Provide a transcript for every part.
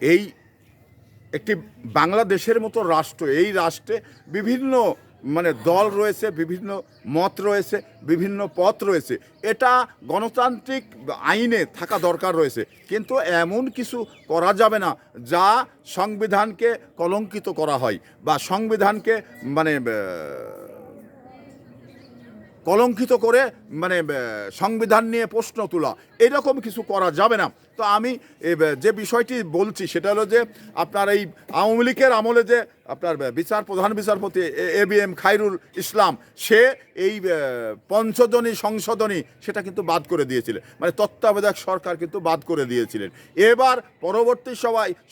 এই একটি বাংলাদেশের মতো রাষ্ট্র, এই রাষ্ট্রে বিভিন্ন দল রয়েছে, বিভিন্ন মত রয়েছে, বিভিন্ন পথ রয়েছে, এটা গণতান্ত্রিক আইনে থাকা দরকার রয়েছে। কিন্তু এমন কিছু করা যাবে না যা সংবিধানকে কলঙ্কিত করা হয় বা সংবিধানকে মানে কলঙ্কিত করে সংবিধান নিয়ে প্রশ্ন তোলা, এরকম কিছু করা যাবে না। তো আমি যে বিষয়টি বলছি সেটা হলো যে আপনার এই আওয়ামী লীগের আমলে যে আপনার প্রধান বিচারপতি এবিএম খায়রুল ইসলাম, সে এই পঞ্চদনী সংশোধনী সেটা কিন্তু বাদ করে দিয়েছিলেন, তত্ত্বাবধায়ক সরকার কিন্তু বাদ করে দিয়েছিলেন। এবার পরবর্তী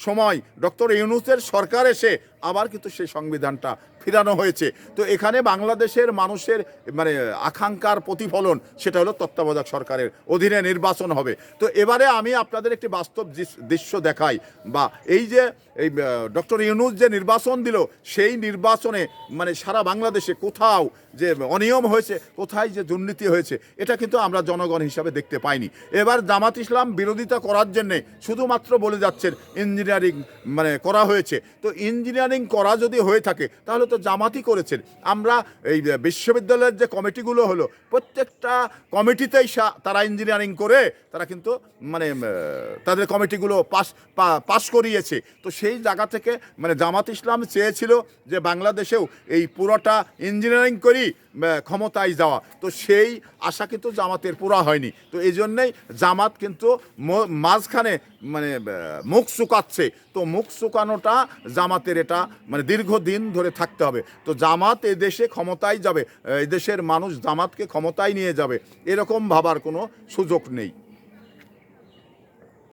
সময় ডক্টর ইউনূসের সরকার এসে আবার কিন্তু সেই সংবিধানটা ফিরানো হয়েছে। তো এখানে বাংলাদেশের মানুষের আকাঙ্ক্ষার প্রতিফলন, সেটা হলো তত্ত্বাবধায়ক সরকারের অধীনে নির্বাচন হবে। তো এবারে আমি আপনাদের একটি বাস্তব দৃশ্য দেখাই, বা এই যে ডক্টর ইউনূস যে নির্বাচন দিল, সেই নির্বাচনে সারা বাংলাদেশে কোথাও যে অনিয়ম হয়েছে, কোথায় যে দুর্নীতি হয়েছে, এটা কিন্তু আমরা জনগণ হিসাবে দেখতে পাইনি। এবার জামাত ইসলাম বিরোধিতা করার জন্যে শুধুমাত্র বলে যাচ্ছেন ইঞ্জিনিয়ারিং করা হয়েছে। তো ইঞ্জিনিয়ারিং করা যদি হয়ে থাকে তাহলে তো জামাতই করেছেন। আমরা এই বিশ্ববিদ্যালয়ের যে কমিটিগুলো হলো, প্রত্যেকটা কমিটিতেই তারা ইঞ্জিনিয়ারিং করে তারা কিন্তু তাদের কমিটিগুলো পাস করিয়েছে। তো সেই জায়গা থেকে জামাত ইসলাম চেয়েছিল যে বাংলাদেশেও এই পুরোটা ইঞ্জিনিয়ারিং করি ক্ষমতায় যাওয়া। তো সেই আশা কিন্তু জামাতের পুরা হয়নি। তো এই জন্যেই জামাত কিন্তু মাঝখানে মুখ শুকাচ্ছে। তো মুখ শুকানোটা জামাতের এটা দীর্ঘদিন ধরে থাকতে হবে। তো জামাত এই দেশে ক্ষমতায় যাবে, এই দেশের মানুষ জামাতকে ক্ষমতায় নিয়ে যাবে, এরকম ভাবার কোনো সুযোগ নেই।